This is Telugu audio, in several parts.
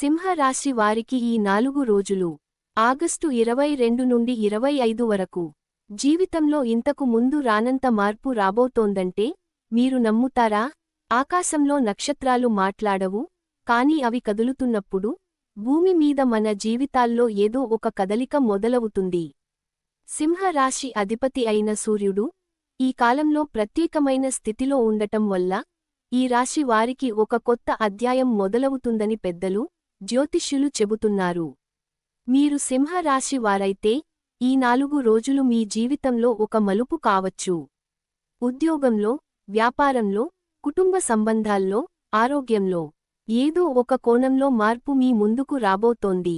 సింహరాశి వారికి ఈ 4 రోజులు ఆగస్టు 22 నుండి 25 వరకు జీవితంలో ఇంతకు ముందు రానంత మార్పు రాబోతోందంటే మీరు నమ్ముతారా? ఆకాశంలో నక్షత్రాలు మాట్లాడవు, కాని అవి కదులుతున్నప్పుడు భూమి మీద మన జీవితాల్లో ఏదో ఒక కదలిక మొదలవుతుంది. సింహరాశి అధిపతి అయిన సూర్యుడు ఈ కాలంలో ప్రత్యేకమైన స్థితిలో ఉండటం వల్ల ఈ రాశి వారికి ఒక కొత్త అధ్యాయం మొదలవుతుందని పెద్దలు, జ్యోతిష్యులు చెబుతున్నారు. మీరు సింహరాశి వారైతే ఈ 4 రోజులు మీ జీవితంలో ఒక మలుపు కావచ్చు. ఉద్యోగంలో, వ్యాపారంలో, కుటుంబ సంబంధాల్లో, ఆరోగ్యంలో ఏదో ఒక కోణంలో మార్పు మీ ముందుకు రాబోతోంది.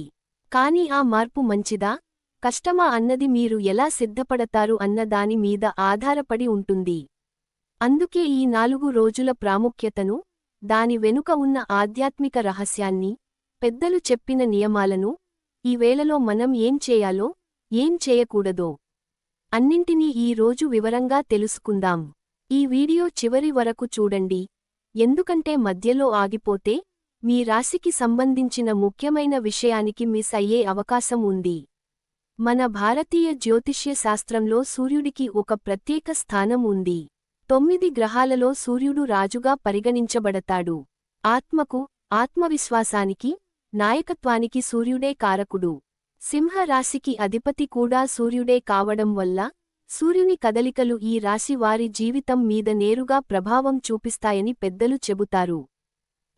కాని ఆ మార్పు మంచిదా, కష్టమా అన్నది మీరు ఎలా సిద్ధపడతారు అన్న దాని మీద ఆధారపడి ఉంటుంది. అందుకే ఈ 4 రోజుల ప్రాముఖ్యతను, దాని వెనుక ఉన్న ఆధ్యాత్మిక రహస్యాన్ని, పెద్దలు చెప్పిన నియమాలను, ఈ వేళలో మనం ఏం చేయాలో, ఏం చేయకూడదో అన్నింటినీ ఈ రోజు వివరంగా తెలుసుకుందాం. ఈ వీడియో చివరి వరకు చూడండి, ఎందుకంటే మధ్యలో ఆగిపోతే మీ రాశికి సంబంధించిన ముఖ్యమైన విషయానికి మిస్ అయ్యే అవకాశం ఉంది. మన భారతీయ జ్యోతిష్య శాస్త్రంలో సూర్యుడికి ఒక ప్రత్యేక స్థానం ఉంది. 9 గ్రహాలలో సూర్యుడు రాజుగా పరిగణించబడతాడు. ఆత్మకు, ఆత్మవిశ్వాసానికి, నాయకత్వానికి సూర్యుడే కారకుడు. సింహరాశికి అధిపతి కూడా సూర్యుడే కావడం వల్ల సూర్యుని కదలికలు ఈ రాశి వారి జీవితం మీద నేరుగా ప్రభావం చూపిస్తాయని పెద్దలు చెబుతారు.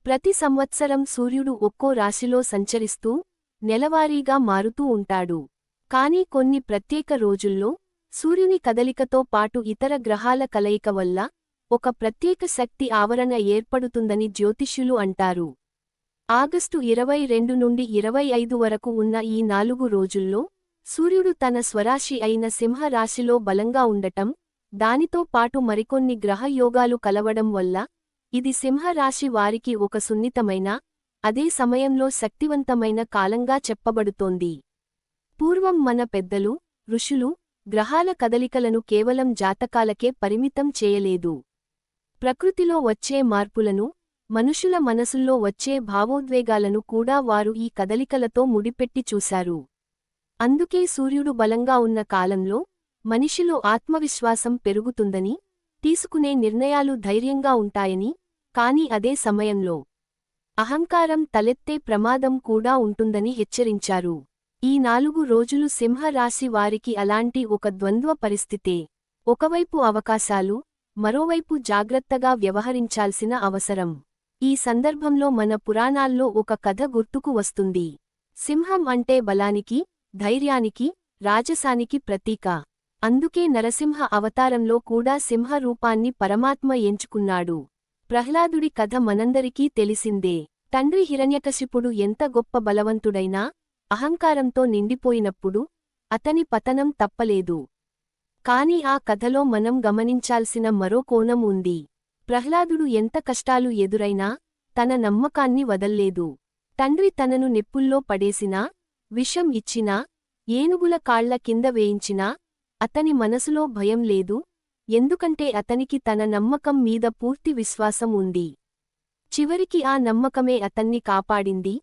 ప్రతి సంవత్సరం సూర్యుడు ఒక్కో రాశిలో సంచరిస్తూ నెలవారీగా మారుతూ ఉంటాడు. కానీ కొన్ని ప్రత్యేక రోజుల్లో సూర్యుని కదలికతో పాటు ఇతర గ్రహాల కలయిక వల్ల ఒక ప్రత్యేక శక్తి ఆవరణ ఏర్పడుతుందని జ్యోతిష్యులు అంటారు. ఆగస్టు 22 నుండి 25 వరకు ఉన్న ఈ 4 రోజుల్లో సూర్యుడు తన స్వరాశి అయిన సింహరాశిలో బలంగా ఉండటం, దానితో పాటు మరికొన్ని గ్రహయోగాలు కలవడం వల్ల ఇది సింహరాశి వారికి ఒక సున్నితమైన, అదే సమయంలో శక్తివంతమైన కాలంగా చెప్పబడుతోంది. పూర్వం మన పెద్దలు, ఋషులు గ్రహాల కదలికలను కేవలం జాతకాలకే పరిమితం చేయలేదు. ప్రకృతిలో వచ్చే మార్పులను, మనుషుల మనసుల్లో వచ్చే భావోద్వేగాలను కూడా వారు ఈ కదలికలతో ముడిపెట్టి చూశారు. అందుకే సూర్యుడు బలంగా ఉన్న కాలంలో మనిషిలో ఆత్మవిశ్వాసం పెరుగుతుందని, తీసుకునే నిర్ణయాలు ధైర్యంగా ఉంటాయని, కాని అదే సమయంలో అహంకారం తలెత్తే ప్రమాదం కూడా ఉంటుందని హెచ్చరించారు. ఈ 4 రోజులు సింహరాశి వారికి అలాంటి ఒక ద్వంద్వ పరిస్థితే. ఒకవైపు అవకాశాలు, మరోవైపు జాగ్రత్తగా వ్యవహరించాల్సిన అవసరం. ఈ సందర్భంలో మన పురాణాల్లో ఒక కథ గుర్తుకు వస్తుంది. సింహం అంటే బలానికి, ధైర్యానికి, రాజసానికి ప్రతీక. అందుకే నరసింహ అవతారంలో కూడా సింహ రూపాన్ని పరమాత్మ ఎంచుకున్నాడు. ప్రహ్లాదుడి కథ మనందరికీ తెలిసిందే. తండ్రి హిరణ్యకశిపుడు ఎంత గొప్ప బలవంతుడైనా అహంకారంతో నిండిపోయినప్పుడు అతని పతనం తప్పలేదు. కాని ఆ కథలో మనం గమనించాల్సిన మరో కోణం ఉంది. ప్రహ్లాదుడు ఎంత కష్టాలు ఎదురైనా తన నమ్మకాన్ని వదల్లేదు. తండ్రి తనను నిప్పుల్లో పడేసినా, విషం ఇచ్చినా, ఏనుగుల కాళ్ల కింద వేయించినా అతని మనసులో భయం లేదు, ఎందుకంటే అతనికి తన నమ్మకం మీద పూర్తి విశ్వాసం ఉంది. చివరికి ఆ నమ్మకమే అతన్ని కాపాడింది,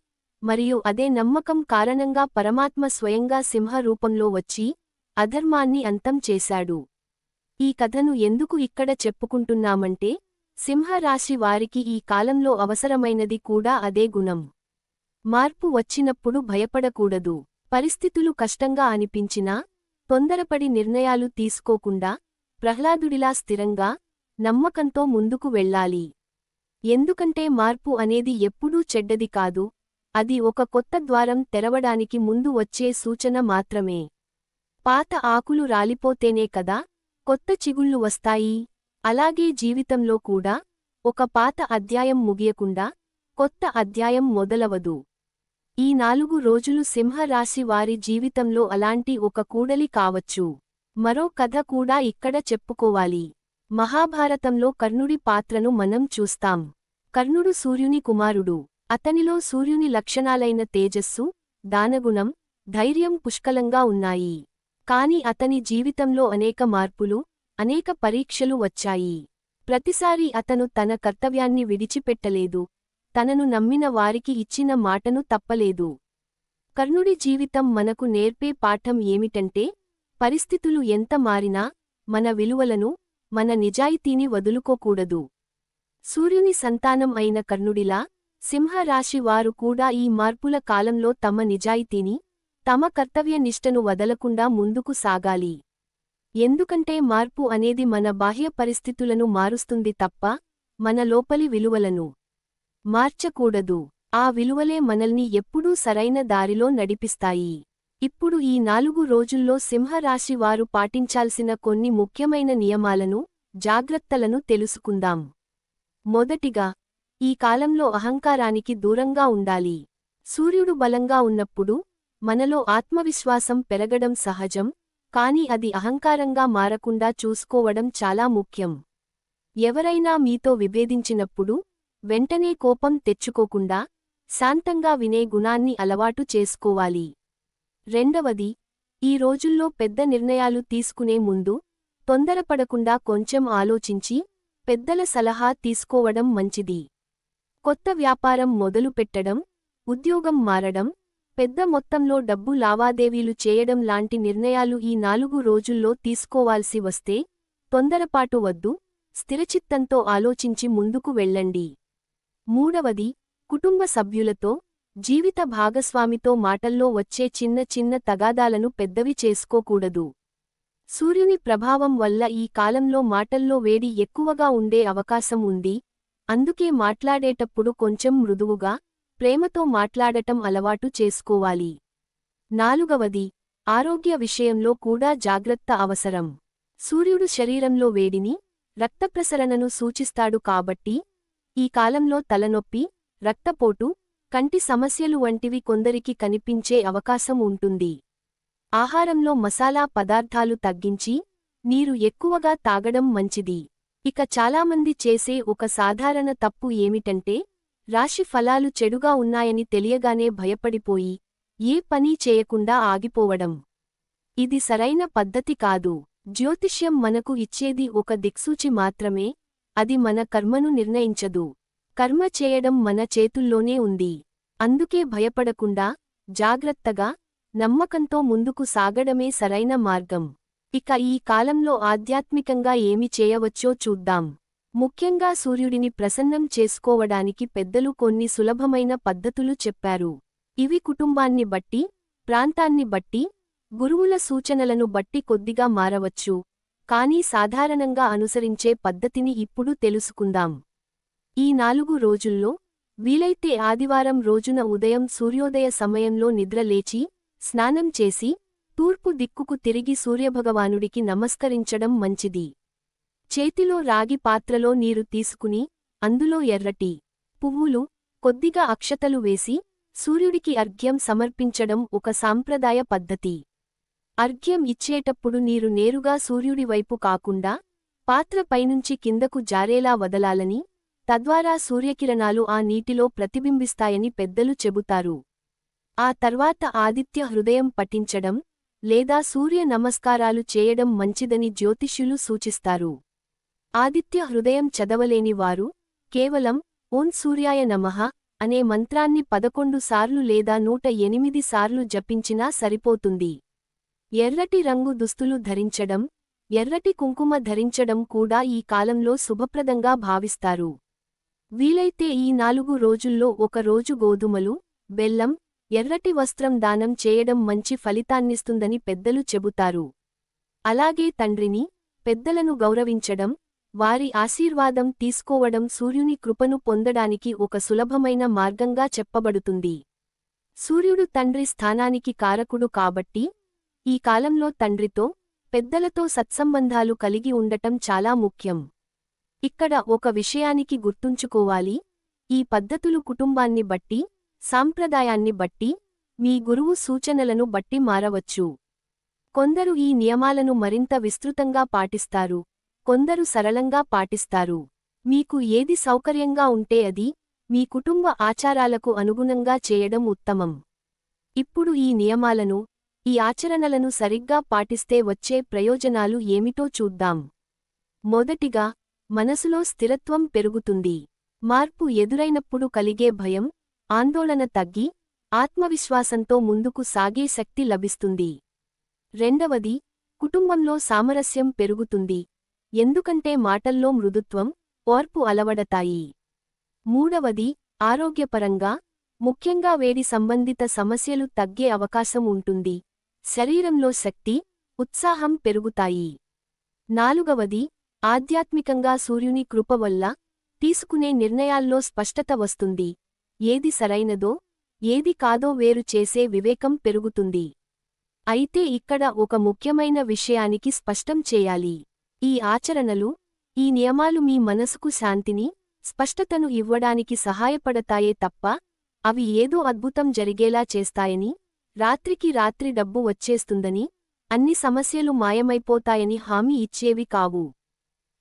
మరియు అదే నమ్మకం కారణంగా పరమాత్మ స్వయంగా సింహ రూపంలో వచ్చి అధర్మాన్ని అంతం చేశాడు. ఈ కథను ఎందుకు ఇక్కడ చెప్పుకుంటున్నామంటే, సింహరాశి వారికి ఈ కాలంలో అవసరమైనది కూడా అదే గుణం. మార్పు వచ్చినప్పుడు భయపడకూడదు. పరిస్థితులు కష్టంగా అనిపించినా తొందరపడి నిర్ణయాలు తీసుకోకుండా ప్రహ్లాదుడిలా స్థిరంగా, నమ్మకంతో ముందుకు వెళ్ళాలి. ఎందుకంటే మార్పు అనేది ఎప్పుడూ చెడ్డది కాదు, అది ఒక కొత్త ద్వారం తెరవడానికి ముందు వచ్చే సూచన మాత్రమే. పాత ఆకులు రాలిపోతేనే కదా కొత్త చిగుళ్ళు వస్తాయి. అలాగే జీవితంలో కూడా ఒక పాత అధ్యాయం ముగియకుండా కొత్త అధ్యాయం మొదలవదు. ఈ 4 రోజులు సింహరాశి వారి జీవితంలో అలాంటి ఒక కూడలి కావచ్చు. మరో కథ కూడా ఇక్కడ చెప్పుకోవాలి. మహాభారతంలో కర్ణుడి పాత్రను మనం చూస్తాం. కర్ణుడు సూర్యుని కుమారుడు. అతనిలో సూర్యుని లక్షణాలైన తేజస్సు, దానగుణం, ధైర్యం పుష్కలంగా ఉన్నాయి. కాని అతని జీవితంలో అనేక మార్పులు, అనేక పరీక్షలు వచ్చాయి. ప్రతిసారీ అతను తన కర్తవ్యాన్ని విడిచిపెట్టలేదు, తనను నమ్మిన వారికి ఇచ్చిన మాటను తప్పలేదు. కర్ణుడి జీవితం మనకు నేర్పే పాఠం ఏమిటంటే, పరిస్థితులు ఎంత మారినా మన విలువలను, మన నిజాయితీని వదులుకోకూడదు. సూర్యుని సంతానం అయిన కర్ణుడిలా సింహరాశి వారు కూడా ఈ మార్పుల కాలంలో తమ నిజాయితీని, తమ కర్తవ్యనిష్టను వదలకుండా ముందుకు సాగాలి. ఎందుకంటే మార్పు అనేది మన బాహ్య పరిస్థితులను మారుస్తుంది తప్ప మన లోపలి విలువలను మార్చకూడదు. ఆ విలువలే మనల్ని ఎప్పుడూ సరైన దారిలో నడిపిస్తాయి. ఇప్పుడు ఈ 4 రోజుల్లో సింహరాశి వారు పాటించాల్సిన కొన్ని ముఖ్యమైన నియమాలను, జాగ్రత్తలను తెలుసుకుందాం. మొదటిగా, ఈ కాలంలో అహంకారానికి దూరంగా ఉండాలి. సూర్యుడు బలంగా ఉన్నప్పుడు మనలో ఆత్మవిశ్వాసం పెరగడం సహజం, కాని అది అహంకారంగా మారకుండా చూసుకోవడం చాలా ముఖ్యం. ఎవరైనా మీతో విభేదించినప్పుడు వెంటనే కోపం తెచ్చుకోకుండా శాంతంగా వినే గుణాన్ని అలవాటు చేసుకోవాలి. రెండవది, ఈ రోజుల్లో పెద్ద నిర్ణయాలు తీసుకునే ముందు తొందరపడకుండా కొంచెం ఆలోచించి పెద్దల సలహా తీసుకోవడం మంచిది. కొత్త వ్యాపారం మొదలుపెట్టడం, ఉద్యోగం మారడం, పెద్ద మొత్తంలో డబ్బు లావాదేవీలు చేయడం లాంటి నిర్ణయాలు ఈ 4 రోజుల్లో తీసుకోవాల్సి వస్తే తొందరపాటు వద్దు, స్థిరచిత్తంతో ఆలోచించి ముందుకు వెళ్ళండి. మూడవది, కుటుంబ సభ్యులతో, జీవిత భాగస్వామితో మాటల్లో వచ్చే చిన్న చిన్న తగాదాలను పెద్దవి చేసుకోకూడదు. సూర్యుని ప్రభావం వల్ల ఈ కాలంలో మాటల్లో వేడి ఎక్కువగా ఉండే అవకాశం ఉంది, అందుకే మాట్లాడేటప్పుడు కొంచెం మృదువుగా, ప్రేమతో మాట్లాడటం అలవాటు చేసుకోవాలి. నాలుగవది, ఆరోగ్య విషయంలో కూడా జాగ్రత్త అవసరం. సూర్యుడు శరీరంలో వేడిని, రక్తప్రసరణను సూచిస్తాడు కాబట్టి ఈ కాలంలో తలనొప్పి, రక్తపోటు, కంటి సమస్యలు వంటివి కొందరికి కనిపించే అవకాశం ఉంటుంది. ఆహారంలో మసాలా పదార్థాలు తగ్గించి నీరు ఎక్కువగా తాగడం మంచిది. ఇక చాలామంది చేసే ఒక సాధారణ తప్పు ఏమిటంటే, రాశి ఫలాలు చెడుగా ఉన్నాయని తెలియగానే భయపడిపోయి ఏ పనీ చేయకుండా ఆగిపోవడం. ఇది సరైన పద్ధతి కాదు. జ్యోతిష్యం మనకు ఇచ్చేది ఒక దిక్సూచి మాత్రమే, అది మన కర్మను నిర్ణయించదు. కర్మ చేయడం మన చేతుల్లోనే ఉంది. అందుకే భయపడకుండా, జాగ్రత్తగా, నమ్మకంతో ముందుకు సాగడమే సరైన మార్గం. ఇక ఈ కాలంలో ఆధ్యాత్మికంగా ఏమి చేయవచ్చో చూద్దాం. ముఖ్యంగా సూర్యుడిని ప్రసన్నం చేసుకోవడానికి పెద్దలు కొన్ని సులభమైన పద్ధతులు చెప్పారు. ఇవి కుటుంబాన్ని బట్టి, ప్రాంతాన్ని బట్టి, గురువుల సూచనలను బట్టి కొద్దిగా మారవచ్చు, కానీ సాధారణంగా అనుసరించే పద్ధతిని ఇప్పుడు తెలుసుకుందాం. ఈ 4 రోజుల్లో వీలైతే ఆదివారం రోజున ఉదయం సూర్యోదయ సమయంలో నిద్ర లేచి, స్నానం చేసి, తూర్పు దిక్కుకు తిరిగి సూర్యభగవానుడికి నమస్కరించడం మంచిది. చేతిలో రాగి పాత్రలో నీరు తీసుకుని అందులో ఎర్రటి పువ్వులు, కొద్దిగా అక్షతలు వేసి సూర్యుడికి అర్ఘ్యం సమర్పించడం ఒక సాంప్రదాయ పద్ధతి. అర్ఘ్యం ఇచ్చేటప్పుడు నీరు నేరుగా సూర్యుడి వైపు కాకుండా పాత్ర పైనుంచి కిందకు జారేలా వదలాలని, తద్వారా సూర్యకిరణాలు ఆ నీటిలో ప్రతిబింబిస్తాయని పెద్దలు చెబుతారు. ఆ తర్వాత ఆదిత్య హృదయం పఠించడం లేదా సూర్య నమస్కారాలు చేయడం మంచిదని జ్యోతిష్యులు సూచిస్తారు. ఆదిత్య హృదయం చదవలేని వారు కేవలం ఓం సూర్యాయ నమః అనే మంత్రాన్ని 11 సార్లు లేదా 108 సార్లు జపించినా సరిపోతుంది. ఎర్రటి రంగు దుస్తులు ధరించడం, ఎర్రటి కుంకుమ ధరించడం కూడా ఈ కాలంలో శుభప్రదంగా భావిస్తారు. వీలైతే ఈ 4 రోజుల్లో ఒక రోజు గోధుమలు, బెల్లం, ఎర్రటి వస్త్రం దానం చేయడం మంచి ఫలితాన్నిస్తుందని పెద్దలు చెబుతారు. అలాగే తండ్రిని, పెద్దలను గౌరవించడం, వారి ఆశీర్వాదం తీసుకోవడం సూర్యుని కృపను పొందడానికి ఒక సులభమైన మార్గంగా చెప్పబడుతుంది. సూర్యుడు తండ్రి స్థానానికి కారకుడు కాబట్టి ఈ కాలంలో తండ్రితో, పెద్దలతో సత్సంబంధాలు కలిగి ఉండటం చాలా ముఖ్యం. ఇక్కడ ఒక విషయానికి గుర్తుంచుకోవాలి, ఈ పద్ధతులు కుటుంబాన్ని బట్టి, సాంప్రదాయాన్ని బట్టి, మీ గురువు సూచనలను బట్టి మారవచ్చు. కొందరు ఈ నియమాలను మరింత విస్తృతంగా పాటిస్తారు, కొందరు సరళంగా పాటిస్తారు. మీకు ఏది సౌకర్యంగా ఉంటే అది మీ కుటుంబ ఆచారాలకు అనుగుణంగా చేయడం ఉత్తమం. ఇప్పుడు ఈ నియమాలను, ఈ ఆచరణలను సరిగ్గా పాటిస్తే వచ్చే ప్రయోజనాలు ఏమిటో చూద్దాం. మొదటిగా, మనసులో స్థిరత్వం పెరుగుతుంది. మార్పు ఎదురైనప్పుడు కలిగే భయం, ఆందోళన తగ్గి, ఆత్మవిశ్వాసంతో ముందుకు సాగే శక్తి లభిస్తుంది. రెండవది, కుటుంబంలో సామరస్యం పెరుగుతుంది. ఎందుకంటే మాటల్లో మృదుత్వం, ఓర్పు అలవడతాయి. మూడవది, ఆరోగ్యపరంగా, ముఖ్యంగా వేడి సంబంధిత సమస్యలు తగ్గే అవకాశం ఉంటుంది. శరీరంలో శక్తి, ఉత్సాహం పెరుగుతాయి. నాలుగవది, ఆధ్యాత్మికంగా సూర్యుని కృప వల్ల తీసుకునే నిర్ణయాల్లో స్పష్టత వస్తుంది. ఏది సరైనదో, ఏది కాదో వేరు చేసే వివేకం పెరుగుతుంది. అయితే ఇక్కడ ఒక ముఖ్యమైన విషయానికి స్పష్టం చేయాలి. ఈ ఆచరణలు, ఈ నియమాలు మీ మనసుకు శాంతిని, స్పష్టతను ఇవ్వడానికి సహాయపడతాయే తప్ప, అవి ఏదో అద్భుతం జరిగేలా చేస్తాయని, రాత్రికి రాత్రి డబ్బు వచ్చేస్తుందని, అన్ని సమస్యలు మాయమైపోతాయని హామీ ఇచ్చేవి కావు.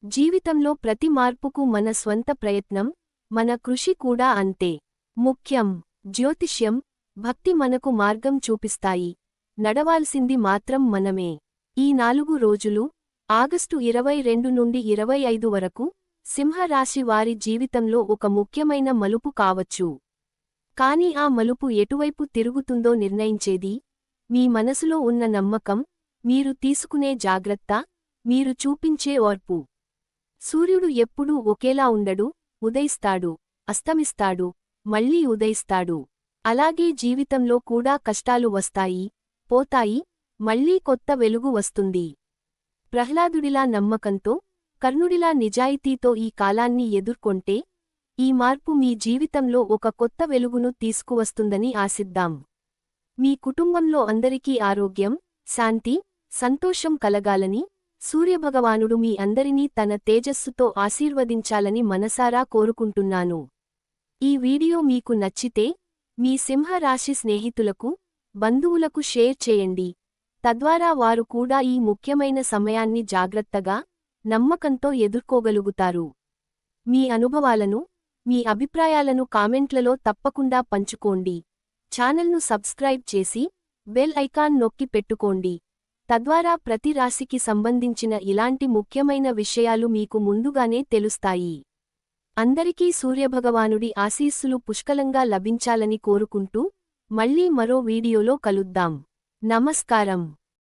జీవితంలో ప్రతి మార్పుకు మన స్వంత ప్రయత్నం, మన కృషి కూడా అంతే ముఖ్యం. జ్యోతిష్యం, భక్తి మనకు మార్గం చూపిస్తాయి. నడవాల్సింది మాత్రం మనమే. ఈ 4 రోజులు, ఆగస్టు 22 నుండి 25 వరకు, సింహరాశి వారి జీవితంలో ఒక ముఖ్యమైన మలుపు కావచ్చు. కాని ఆ మలుపు ఎటువైపు తిరుగుతుందో నిర్ణయించేది మీ మనసులో ఉన్న నమ్మకం, మీరు తీసుకునే జాగ్రత్త, మీరు చూపించే ఓర్పు. సూర్యుడు ఎప్పుడూ ఒకేలా ఉండడు, ఉదయిస్తాడు, అస్తమిస్తాడు, మళ్ళీ ఉదయిస్తాడు. అలాగే జీవితంలో కూడా కష్టాలు వస్తాయి, పోతాయి, మళ్ళీ కొత్త వెలుగు వస్తుంది. ప్రహ్లాదుడిలా నమ్మకంతో, కర్ణుడిలా నిజాయితీతో ఈ కాలాన్ని ఎదుర్కొంటే, ఈ మార్పు మీ జీవితంలో ఒక కొత్త వెలుగును తీసుకువస్తుందని ఆశిద్దాం. మీ కుటుంబంలో అందరికీ ఆరోగ్యం, శాంతి, సంతోషం కలగాలని, సూర్యభగవానుడు మీ అందరినీ తన తేజస్సుతో ఆశీర్వదించాలని మనసారా కోరుకుంటున్నాను. ఈ వీడియో మీకు నచ్చితే, మీ సింహరాశి స్నేహితులకు, బంధువులకు షేర్ చేయండి. తద్వారా వారు కూడా ఈ ముఖ్యమైన సమయాన్ని జాగ్రత్తగా, నమ్మకంతో ఎదుర్కోగలుగుతారు. మీ అనుభవాలను, మీ అభిప్రాయాలను కామెంట్లలో తప్పకుండా పంచుకోండి. ఛానల్ను సబ్స్క్రైబ్ చేసి, బెల్ ఐకాన్ నొక్కి పెట్టుకోండి. తద్వారా ప్రతి రాశికి సంబంధించిన ఇలాంటి ముఖ్యమైన విషయాలు మీకు ముందుగానే తెలుస్తాయి. అందరికీ సూర్యభగవానుడి ఆశీస్సులు పుష్కలంగా లభించాలని కోరుకుంటూ, మళ్ళీ మరో వీడియోలో కలుద్దాం. నమస్కారం.